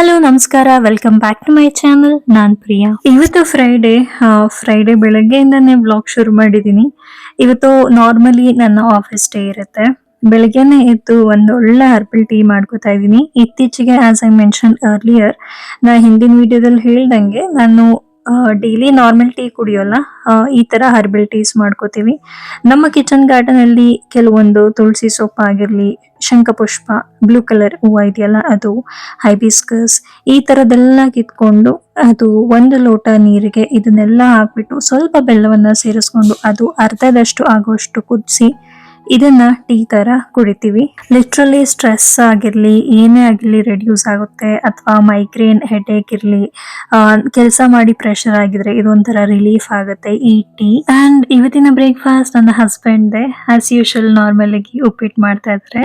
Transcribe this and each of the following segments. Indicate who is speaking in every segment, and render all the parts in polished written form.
Speaker 1: Hello ನಮಸ್ಕಾರ, welcome back to my channel. ನಾನ್ ಪ್ರಿಯಾ. ಇವತ್ತು ಫ್ರೈಡೆ ಬೆಳಗ್ಗೆಯಿಂದಾನೇ ವ್ಲಾಗ್ ಶುರು ಮಾಡಿದೀನಿ. ಇವತ್ತು ನಾರ್ಮಲಿ ನನ್ನ ಆಫೀಸ್ ಡೇ ಇರುತ್ತೆ. ಬೆಳಗ್ಗೆನೆ ಎದ್ದು ಒಂದು ಒಳ್ಳೆ ಹರ್ಬಲ್ ಟೀ ಮಾಡ್ಕೋತಾ ಇದ್ದೀನಿ. ಇತ್ತೀಚೆಗೆ ಆಸ್ ಐ ಮೆನ್ಷನ್ ಅರ್ಲಿಯರ್, ನಾ ಹಿಂದಿನ ವಿಡಿಯೋದಲ್ಲಿ ಹೇಳ್ದಂಗೆ ನಾನು ಡೈಲಿ ನಾರ್ಮಲ್ ಟೀ ಕುಡಿಯೋಲ್ಲ. ಈ ತರ ಹರ್ಬಲ್ ಟೀಸ್ ಮಾಡ್ಕೋತೀವಿ. ನಮ್ಮ ಕಿಚನ್ ಗಾರ್ಡನ್ ಅಲ್ಲಿ ಕೆಲವೊಂದು ತುಳಸಿ ಸೊಪ್ಪು ಆಗಿರ್ಲಿ, ಶಂಖಪುಷ್ಪ, ಬ್ಲೂ ಕಲರ್ ಹೂವು ಇದೆಯಲ್ಲ ಅದು, ಹೈಬಿಸ್ಕಸ್, ಈ ತರದೆಲ್ಲ ಕಿತ್ಕೊಂಡು ಅದು ಒಂದು ಲೋಟ ನೀರಿಗೆ ಇದನ್ನೆಲ್ಲ ಹಾಕ್ಬಿಟ್ಟು ಸ್ವಲ್ಪ ಬೆಲ್ಲವನ್ನ ಸೇರಿಸ್ಕೊಂಡು ಅದು ಅರ್ಧದಷ್ಟು ಆಗುವಷ್ಟು ಕುದಿಸಿ ಇದನ್ನ ಟೀ ತರ ಕುಡಿತೀವಿ. ಲಿಟ್ರಲಿ ಸ್ಟ್ರೆಸ್ ಆಗಿರ್ಲಿ, ಏನೇ ಆಗಿರ್ಲಿ ರೆಡ್ಯೂಸ್ ಆಗುತ್ತೆ. ಅಥವಾ ಮೈಗ್ರೇನ್, ಹೆಡೇಕ್ ಇರ್ಲಿ, ಕೆಲಸ ಮಾಡಿ ಪ್ರೆಷರ್ ಆಗಿದ್ರೆ ಇದೊಂಥರ ರಿಲೀಫ್ ಆಗುತ್ತೆ ಈ ಟೀ. ಅಂಡ್ ಇವತ್ತಿನ ಬ್ರೇಕ್ಫಾಸ್ಟ್ ನನ್ನ ಹಸ್ಬೆಂಡ್ ಆಸ್ ಯೂಶುವಲ್ ನಾರ್ಮಲ್ ಆಗಿ ಉಪ್ಪಿಟ್ಟು ಮಾಡ್ತಾ ಇದ್ದಾರೆ.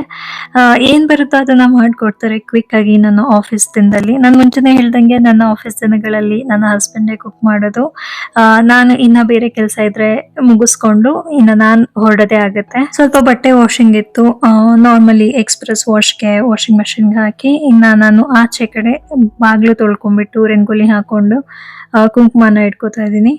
Speaker 1: ಏನ್ ಬರುತ್ತೋ ಅದನ್ನ ಮಾಡ್ಕೊಡ್ತಾರೆ ಕ್ವಿಕ್ ಆಗಿ ನನ್ನ ಆಫೀಸ್ ದಿನದಲ್ಲಿ. ನಾನು ಮುಂಚೆನೆ ಹೇಳ್ದಂಗೆ ನನ್ನ ಆಫೀಸ್ ದಿನಗಳಲ್ಲಿ ನನ್ನ ಹಸ್ಬೆಂಡೇ ಕುಕ್ ಮಾಡೋದು. ನಾನು ಇನ್ನ ಬೇರೆ ಕೆಲಸ ಇದ್ರೆ ಮುಗಿಸ್ಕೊಂಡು ಇನ್ನ ನಾನ್ ಹೊರಡೋದೇ ಆಗುತ್ತೆ. ಸ್ವಲ್ಪ ಬಟ್ಟೆ ವಾಷಿಂಗ್ ಇತ್ತು, ನಾರ್ಮಲಿ ಎಕ್ಸ್ಪ್ರೆಸ್ ವಾಶ್ಗೆ ವಾಷಿಂಗ್ ಮಷಿನ್ಗೆ ಹಾಕಿ ಇನ್ನ ನಾನು ಆಚೆ ಕಡೆ ಬಾಗ್ಲು ತೊಳ್ಕೊಂಡ್ಬಿಟ್ಟು ರಂಗೋಲಿ ಹಾಕೊಂಡು ಕುಂಕುಮನ ಇಟ್ಕೋತಾ ಇದ್ದೀನಿ.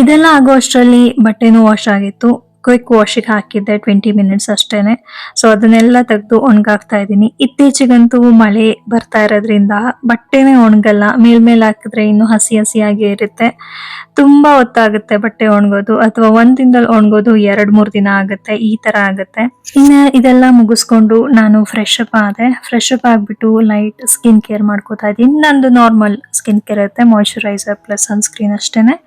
Speaker 1: ಇದೆಲ್ಲ ಆಗೋ ಅಷ್ಟರಲ್ಲಿ ಬಟ್ಟೆನೂ ವಾಶ್ ಆಗಿತ್ತು. ಕ್ವಿಕ್ ವಾಶಿಗೆ ಹಾಕಿದ್ದೆ 20 ಮಿನಿಟ್ಸ್ ಅಷ್ಟೇನೆ. ಸೊ ಅದನ್ನೆಲ್ಲ ತೆಗೆದು ಒಣಗಾಕ್ತಾ ಇದ್ದೀನಿ. ಇತ್ತೀಚೆಗಂತೂ ಮಳೆ ಬರ್ತಾ ಇರೋದ್ರಿಂದ ಬಟ್ಟೆನೇ ಒಣಗಲ್ಲ. ಮೇಲ್ಮೇಲೆ ಹಾಕಿದ್ರೆ ಇನ್ನು ಹಸಿ ಹಸಿಯಾಗಿ ಇರುತ್ತೆ. ತುಂಬಾ ಹೊತ್ತಾಗುತ್ತೆ ಬಟ್ಟೆ ಒಣಗೋದು, ಅಥವಾ ಒಂದ್ ದಿನದಲ್ಲಿ ಒಣಗೋದು 2-3 ದಿನ ಆಗುತ್ತೆ. ಈ ತರ ಆಗುತ್ತೆ. ಇನ್ನು ಇದೆಲ್ಲ ಮುಗಿಸ್ಕೊಂಡು ನಾನು ಫ್ರೆಶ್ ಅಪ್ ಆದೆ. ಫ್ರೆಶ್ ಅಪ್ ಆಗ್ಬಿಟ್ಟು ಲೈಟ್ ಸ್ಕಿನ್ ಕೇರ್ ಮಾಡ್ಕೋತಾ ಇದ್ದೀನಿ. ನಂದು ನಾರ್ಮಲ್ ಸ್ಕಿನ್ ಕೇರ್ ಇರುತ್ತೆ, ಮಾಯಿಶ್ಚರೈಸರ್ ಪ್ಲಸ್ ಸನ್ಸ್ಕ್ರೀನ್ ಅಷ್ಟೇನೆ.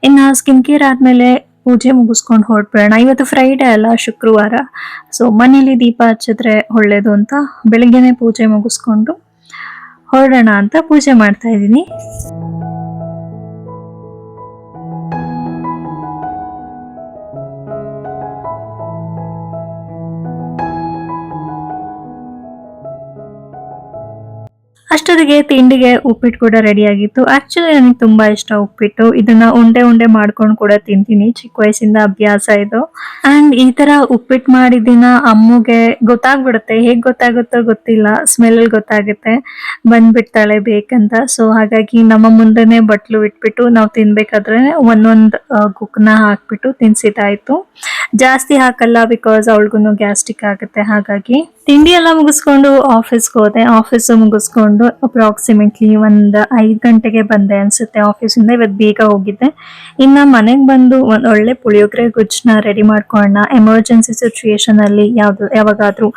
Speaker 1: ಇನ್ನ ಸ್ಕಿನ್ ಕೇರ್ ಆದ್ಮೇಲೆ ಪೂಜೆ ಮುಗಿಸ್ಕೊಂಡು ಹೊರಟ್ಬಿಡೋಣ. ಇವತ್ತು ಫ್ರೈಡೆ ಅಲ್ಲ, ಶುಕ್ರವಾರ. ಸೊ ಮನೇಲಿ ದೀಪ ಹಚ್ಚಿದ್ರೆ ಒಳ್ಳೇದು ಅಂತ ಬೆಳಿಗ್ಗೆನೆ ಪೂಜೆ ಮುಗಿಸ್ಕೊಂಡು ಹೊರಡೋಣ ಅಂತ ಪೂಜೆ ಮಾಡ್ತಾ ಇದ್ದೀನಿ. ಅಷ್ಟೊತ್ತಿಗೆ ತಿಂಡಿಗೆ ಉಪ್ಪಿಟ್ಟು ಕೂಡ ರೆಡಿ ಆಗಿತ್ತು. ಆಕ್ಚುಲಿ ನನಗೆ ತುಂಬಾ ಇಷ್ಟ ಉಪ್ಪಿಟ್ಟು. ಇದನ್ನ ಉಂಡೆ ಉಂಡೆ ಮಾಡ್ಕೊಂಡು ಕೂಡ ತಿಂತೀನಿ. ಚಿಕ್ಕ ವಯಸ್ಸಿಂದ ಅಭ್ಯಾಸ ಇದು. ಅಂಡ್ ಈ ತರ ಉಪ್ಪಿಟ್ಟು ಮಾಡಿದಿನ ಅಮ್ಮಗೆ ಗೊತ್ತಾಗ್ಬಿಡುತ್ತೆ. ಹೇಗ್ ಗೊತ್ತಾಗುತ್ತೋ ಗೊತ್ತಿಲ್ಲ, ಸ್ಮೆಲ್ ಗೊತ್ತಾಗುತ್ತೆ ಬಂದ್ಬಿಡ್ತಾಳೆ ಬೇಕಂತ. ಸೊ ಹಾಗಾಗಿ ನಮ್ಮ ಮುಂದೆನೆ ಬಟ್ಲು ಇಟ್ಬಿಟ್ಟು ನಾವು ತಿನ್ಬೇಕಾದ್ರೆ ಒಂದೊಂದ್ ಗುಕ್ನ ಹಾಕ್ಬಿಟ್ಟು ತಿನ್ಸಿದಾಯ್ತು. ಜಾಸ್ತಿ ಹಾಕಲ್ಲ, ಬಿಕಾಸ್ ಅವಳಿಗೂ ಗ್ಯಾಸ್ಟ್ರಿಕ್ ಆಗುತ್ತೆ. ಹಾಗಾಗಿ ತಿಂಡಿ ಎಲ್ಲ ಮುಗಿಸ್ಕೊಂಡು ಆಫೀಸ್ಗೆ ಹೋದೆ. ಆಫೀಸ್ ಮುಗಿಸ್ಕೊಂಡು ಅಪ್ರಾಕ್ಸಿಮೇಟ್ಲಿ 5 ಗಂಟೆಗೆ ಬಂದೆ ಅನ್ಸುತ್ತೆ ಆಫೀಸಿಂದ. ಇವತ್ತು ಬೇಗ ಹೋಗಿದ್ದೆ. ಇನ್ನ ಮನೆಗೆ ಬಂದು ಒಂದ್ ಒಳ್ಳೆ ಪುಳಿಯೋಗರೆ ಗುಜ್ಜನ್ನ ರೆಡಿ ಮಾಡ್ಕೊಳ್ಳೋಣ. ಎಮರ್ಜೆನ್ಸಿ ಸಿಚುಯೇಷನ್ ಅಲ್ಲಿ ಯಾವಾಗಾದ್ರೂ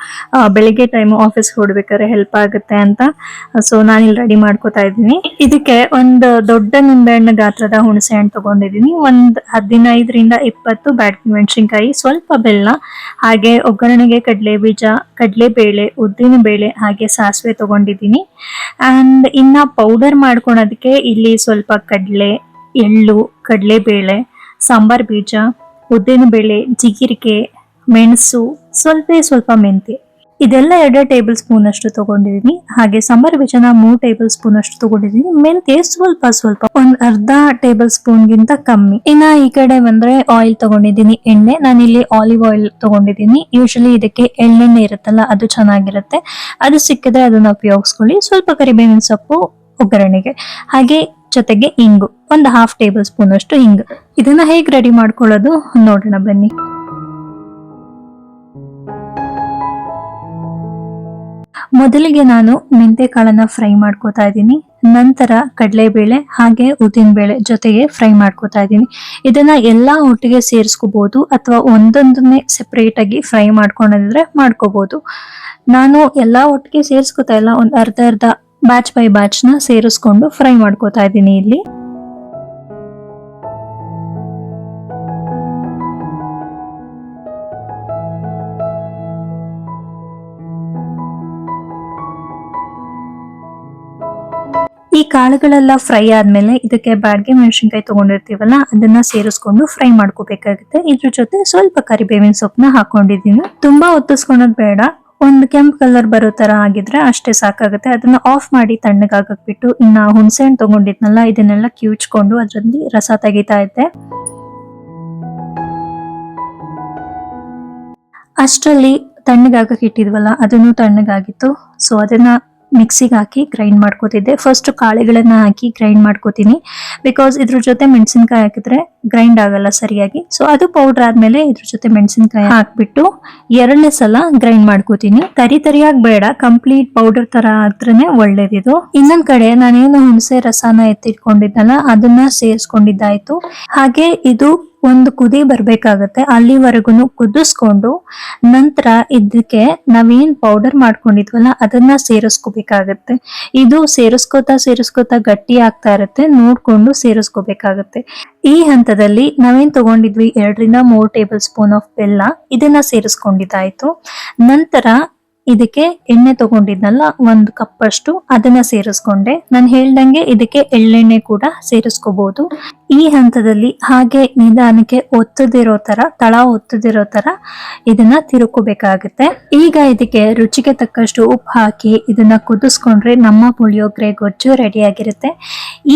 Speaker 1: ಬೆಳಿಗ್ಗೆ ಟೈಮ್ ಆಫೀಸ್ ಹೊಡ್ಬೇಕಾದ್ರೆ ಹೆಲ್ಪ್ ಆಗುತ್ತೆ ಅಂತ. ಸೊ ನಾನಿಲ್ಲಿ ರೆಡಿ ಮಾಡ್ಕೋತಾ ಇದ್ದೀನಿ. ಇದಕ್ಕೆ ಒಂದು ದೊಡ್ಡ ನಿಂಬೆಹಣ್ಣು ಗಾತ್ರದ ಹುಣಸೆ ಹಣ್ಣು ತಗೊಂಡಿದ್ದೀನಿ. 15-20 ಬ್ಯಾಡಗಿ ಮೆಣಸಿನ್ಕಾಯಿ, ಸ್ವಲ್ಪ ಬೆಲ್ಲ, ಹಾಗೆ ಒಗ್ಗರಣೆಗೆ ಕಡಲೆ ಬೀಜ, ಕಡಲೆಬೇಳೆ, ಉದ್ದಿನ ಬೇಳೆ, ಹಾಗೆ ಸಾಸಿವೆ ತಗೊಂಡಿದ್ದೀನಿ. ಅಂಡ್ ಇನ್ನ ಪೌಡರ್ ಮಾಡ್ಕೊಳೋದಕ್ಕೆ ಇಲ್ಲಿ ಸ್ವಲ್ಪ ಕಡಲೆ, ಎಳ್ಳು, ಕಡಲೆಬೇಳೆ, ಸಾಂಬಾರ್ ಬೀಜ, ಉದ್ದಿನ ಬೇಳೆ, ಜೀರಿಗೆ, ಮೆಣಸು, ಸ್ವಲ್ಪ ಮೆಂತ್ಯ, ಇದೆಲ್ಲ 2 ಟೇಬಲ್ ಸ್ಪೂನ್ ಅಷ್ಟು ತಗೊಂಡಿದ್ದೀನಿ. ಹಾಗೆ ಸಾಂಬಾರ್ ಬೀಜನ 3 ಟೇಬಲ್ ಸ್ಪೂನ್ ಅಷ್ಟು ತಗೊಂಡಿದ್ದೀನಿ. ಮೆಂತ್ಯ ಸ್ವಲ್ಪ ಒಂದ್ ಅರ್ಧ ಟೇಬಲ್ ಸ್ಪೂನ್ ಗಿಂತ ಕಮ್ಮಿ. ಇನ್ನ ಈ ಕಡೆ ಬಂದ್ರೆ ಆಯಿಲ್ ತಗೊಂಡಿದ್ದೀನಿ, ಎಣ್ಣೆ. ನಾನಿಲ್ಲಿ ಆಲಿವ್ ಆಯಿಲ್ ತಗೊಂಡಿದ್ದೀನಿ. ಯೂಶಲಿ ಇದಕ್ಕೆ ಎಳ್ಳೆಣ್ಣೆ ಇರುತ್ತಲ್ಲ ಅದು ಚೆನ್ನಾಗಿರುತ್ತೆ. ಅದು ಸಿಕ್ಕಿದ್ರೆ ಅದನ್ನ ಉಪಯೋಗಿಸ್ಕೊಳ್ಳಿ. ಸ್ವಲ್ಪ ಕರಿಬೇವಿನ ಸೊಪ್ಪು ಒಗ್ಗರಣೆಗೆ, ಹಾಗೆ ಜೊತೆಗೆ ಇಂಗು, ಒಂದು ½ ಟೇಬಲ್ ಸ್ಪೂನ್ ಅಷ್ಟು ಇಂಗು. ಇದನ್ನ ಹೇಗೆ ರೆಡಿ ಮಾಡ್ಕೊಳ್ಳೋದು ನೋಡೋಣ ಬನ್ನಿ. ಮೊದಲಿಗೆ ನಾನು ಮೆಂತೆ ಕಾಳನ್ನ ಫ್ರೈ ಮಾಡ್ಕೋತಾ ಇದ್ದೀನಿ. ನಂತರ ಕಡಲೆಬೇಳೆ ಹಾಗೆ ಉದ್ದಿನ ಬೇಳೆ ಜೊತೆಗೆ ಫ್ರೈ ಮಾಡ್ಕೋತಾ ಇದ್ದೀನಿ. ಇದನ್ನ ಎಲ್ಲಾ ಒಟ್ಟಿಗೆ ಸೇರಿಸ್ಕೋಬಹುದು, ಅಥವಾ ಒಂದೊಂದನ್ನೇ ಸೆಪರೇಟ್ ಆಗಿ ಫ್ರೈ ಮಾಡ್ಕೊಂಡಿದ್ರೆ ಮಾಡ್ಕೋಬಹುದು. ನಾನು ಎಲ್ಲಾ ಒಟ್ಟಿಗೆ ಸೇರಿಸ್ಕೋತಾ ಇಲ್ಲ, ಒಂದ್ ಅರ್ಧ ಬ್ಯಾಚ್ ಬೈ ಬ್ಯಾಚ್ ನ ಸೇರಿಸ್ಕೊಂಡು ಫ್ರೈ ಮಾಡ್ಕೋತಾ ಇದ್ದೀನಿ ಇಲ್ಲಿ. ಕಾಳುಗಳೆಲ್ಲ ಫ್ರೈ ಆದ್ಮೇಲೆ ಇದಕ್ಕೆ ಬ್ಯಾಡಗಿ ಮೆಣಸಿನಕಾಯಿ ತಗೊಂಡಿರ್ತೀವಲ್ಲ ಅದನ್ನ ಸೇರಿಸ್ಕೊಂಡು ಫ್ರೈ ಮಾಡ್ಕೋಬೇಕಾಗುತ್ತೆ. ಇದ್ರ ಜೊತೆ ಸ್ವಲ್ಪ ಕರಿಬೇವಿನ ಸೊಪ್ಪನ್ನ ಹಾಕೊಂಡಿದೀನಿ. ತುಂಬಾ ಒತ್ತಿಸ್ಕೊಳೋದ್ ಬೇಡ, ಒಂದು ಕೆಂಪು ಕಲರ್ ಬರೋ ತರ ಆಗಿದ್ರೆ ಅಷ್ಟೇ ಸಾಕಾಗುತ್ತೆ. ಅದನ್ನ ಆಫ್ ಮಾಡಿ ತಣ್ಣಗಾಗಕ್ ಬಿಟ್ಟು ಇನ್ನ ಹುಣಸೆ ಹಣ್ಣು ತಗೊಂಡಿದ್ನಲ್ಲ ಇದನ್ನೆಲ್ಲ ಕಿವುಚ್ಕೊಂಡು ಅದರಲ್ಲಿ ರಸ ತೆಗಿತಾ ಇದ್ದೆ. ಅಷ್ಟರಲ್ಲಿ ತಣ್ಣಗಾಗಕ್ಕೆ ಇಟ್ಟಿದ್ವಲ್ಲ ಅದನ್ನು ತಣ್ಣಗಾಗಿತ್ತು. ಸೊ ಅದನ್ನ ಮಿಕ್ಸಿಗೆ ಹಾಕಿ ಗ್ರೈಂಡ್ ಮಾಡ್ಕೋತಿದ್ದೆ. ಫಸ್ಟ್ ಕಾಳುಗಳನ್ನ ಹಾಕಿ ಗ್ರೈಂಡ್ ಮಾಡ್ಕೋತೀನಿ, ಬಿಕಾಸ್ ಇದ್ರ ಜೊತೆ ಮೆಣಸಿನ್ಕಾಯಿ ಹಾಕಿದ್ರೆ ಗ್ರೈಂಡ್ ಆಗಲ್ಲ ಸರಿಯಾಗಿ. ಸೊ ಅದು ಪೌಡರ್ ಆದ್ಮೇಲೆ ಇದ್ರ ಜೊತೆ ಮೆಣಸಿನ್ಕಾಯಿ ಹಾಕ್ಬಿಟ್ಟು ಎರಡನೇ ಸಲ ಗ್ರೈಂಡ್ ಮಾಡ್ಕೋತೀನಿ. ತರಿಯಾಗಿ ಬೇಡ, ಕಂಪ್ಲೀಟ್ ಪೌಡರ್ ತರ ಆದ್ರೇನೆ ಒಳ್ಳೇದಿದು. ಇನ್ನೊಂದ್ ಕಡೆ ನಾನೇನು ಹುಣಸೆ ರಸನ ಎತ್ತಿಟ್ಕೊಂಡಿದ್ನಲ್ಲ ಅದನ್ನ ಸೇರಿಸ್ಕೊಂಡಿದ್ದಾಯ್ತು. ಹಾಗೆ ಇದು ಒಂದು ಕುದಿ ಬರ್ಬೇಕಾಗತ್ತೆ, ಅಲ್ಲಿವರೆಗೂ ಕುದಿಸ್ಕೊಂಡು ನಂತರ ಇದಕ್ಕೆ ನಾವೇನ್ ಪೌಡರ್ ಮಾಡ್ಕೊಂಡಿದ್ವಲ್ಲ ಅದನ್ನ ಸೇರಿಸ್ಕೋಬೇಕಾಗತ್ತೆ. ಇದು ಸೇರಿಸ್ಕೋತಾ ಗಟ್ಟಿ ಆಗ್ತಾ ಇರುತ್ತೆ, ನೋಡ್ಕೊಂಡು ಸೇರಿಸ್ಕೋಬೇಕಾಗತ್ತೆ. ಈ ಹಂತದಲ್ಲಿ ನಾವೇನ್ ತಗೊಂಡಿದ್ವಿ 2-3 ಟೇಬಲ್ ಸ್ಪೂನ್ ಆಫ್ ಬೆಲ್ಲ, ಇದನ್ನ ಸೇರಿಸ್ಕೊಂಡಿದ್ದಾಯ್ತು. ನಂತರ ಇದಕ್ಕೆ ಎಣ್ಣೆ ತಗೊಂಡಿದ್ನಲ್ಲ 1 ಕಪ್ ಅಷ್ಟು ಅದನ್ನ ಸೇರಿಸ್ಕೊಂಡೆ. ನಾನು ಹೇಳ್ದಂಗೆ ಇದಕ್ಕೆ ಎಳ್ಳೆಣ್ಣೆ ಕೂಡ ಸೇರಿಸ್ಕೋಬಹುದು. ಈ ಹಂತದಲ್ಲಿ ಹಾಗೆ ನಿಧಾನಕ್ಕೆ ಒತ್ತದಿರೋ ತರ, ತಳ ಒತ್ತದಿರೋ ತರ ಇದನ್ನ ತಿರುಕೋಬೇಕಾಗುತ್ತೆ. ಈಗ ಇದಕ್ಕೆ ರುಚಿಗೆ ತಕ್ಕಷ್ಟು ಉಪ್ಪು ಹಾಕಿ ಇದನ್ನ ಕುದಿಸ್ಕೊಂಡ್ರೆ ನಮ್ಮ ಪುಳಿಯೋಗರೆ ಗೊಜ್ಜು ರೆಡಿ ಆಗಿರುತ್ತೆ.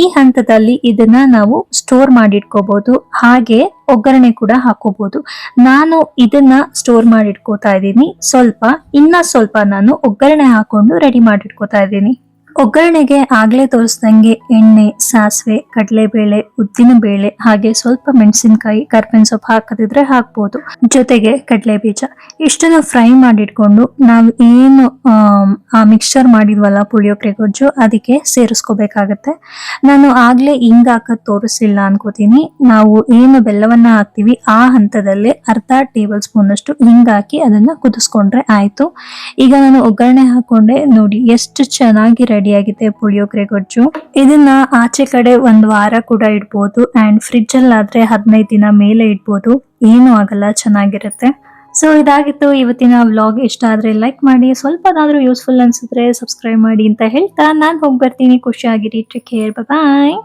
Speaker 1: ಈ ಹಂತದಲ್ಲಿ ಇದನ್ನ ನಾವು ಸ್ಟೋರ್ ಮಾಡಿಟ್ಕೋಬಹುದು, ಹಾಗೆ ಒಗ್ಗರಣೆ ಕೂಡ ಹಾಕೋಬಹುದು. ನಾನು ಇದನ್ನ ಸ್ಟೋರ್ ಮಾಡಿಟ್ಕೋತಾ ಇದ್ದೀನಿ. ಇನ್ನ ಸ್ವಲ್ಪ ನಾನು ಒಗ್ಗರಣೆ ಹಾಕೊಂಡು ರೆಡಿ ಮಾಡಿಟ್ಕೋತಾ ಇದ್ದೀನಿ. ಒಗ್ಗರಣೆಗೆ ಆಗ್ಲೇ ತೋರಿಸ್ದಂಗೆ ಎಣ್ಣೆ, ಸಾಸಿವೆ, ಕಡಲೆಬೇಳೆ, ಉದ್ದಿನ ಬೇಳೆ, ಹಾಗೆ ಸ್ವಲ್ಪ ಮೆಣಸಿನಕಾಯಿ, ಕರ್ಬೇವಿನ ಸೊಪ್ಪು ಹಾಕದಿದ್ರೆ ಹಾಕ್ಬೋದು. ಜೊತೆಗೆ ಕಡಲೆ ಬೀಜ ಇಷ್ಟನ್ನು ಫ್ರೈ ಮಾಡಿಟ್ಕೊಂಡು ನಾವು ಏನು ಆ ಮಿಕ್ಸ್ಚರ್ ಮಾಡಿದ್ವಲ್ಲ ಪುಳಿಯೋಗರೆ ಗೊಜ್ಜು ಅದಕ್ಕೆ ಸೇರಿಸ್ಕೋಬೇಕಾಗತ್ತೆ. ನಾನು ಆಗ್ಲೇ ಹಿಂಗ್ ಹಾಕದ್ ತೋರಿಸಿಲ್ಲ ಅನ್ಕೋತೀನಿ. ನಾವು ಏನು ಬೆಲ್ಲವನ್ನ ಹಾಕ್ತಿವಿ ಆ ಹಂತದಲ್ಲೇ ಅರ್ಧ ಟೇಬಲ್ ಸ್ಪೂನ್ ಅಷ್ಟು ಹಿಂಗ್ ಹಾಕಿ ಅದನ್ನ ಕುದಿಸ್ಕೊಂಡ್ರೆ ಆಯ್ತು. ಈಗ ನಾನು ಒಗ್ಗರಣೆ ಹಾಕೊಂಡೆ, ನೋಡಿ ಎಷ್ಟು ಚೆನ್ನಾಗಿ ರೆಡಿ ಆಗಿದೆ ಪುಳಿಯೋಗರೆ ಗೊಜ್ಜು. ಇದನ್ನ ಆಚೆ ಕಡೆ 1 ವಾರ ಕೂಡ ಇಡ್ಬೋದು, ಅಂಡ್ ಫ್ರಿಡ್ಜ್ ಅಲ್ಲಿ ಆದ್ರೆ 15 ದಿನ ಮೇಲೆ ಇಡ್ಬೋದು, ಏನು ಆಗಲ್ಲ, ಚೆನ್ನಾಗಿರುತ್ತೆ. ಸೊ ಇದಾಗಿತ್ತು ಇವತ್ತಿನ ವ್ಲಾಗ್. ಇಷ್ಟ ಆದ್ರೆ ಲೈಕ್ ಮಾಡಿ, ಸ್ವಲ್ಪನಾದ್ರೂ ಯೂಸ್ಫುಲ್ ಅನ್ಸಿದ್ರೆ ಸಬ್ಸ್ಕ್ರೈಬ್ ಮಾಡಿ ಅಂತ ಹೇಳ್ತಾ ನಾನು ಹೋಗಿ ಬರ್ತೀನಿ. ಖುಷಿಯಾಗಿರಿ. ಟೇಕ್ ಕೇರ್, ಬಾಯ್.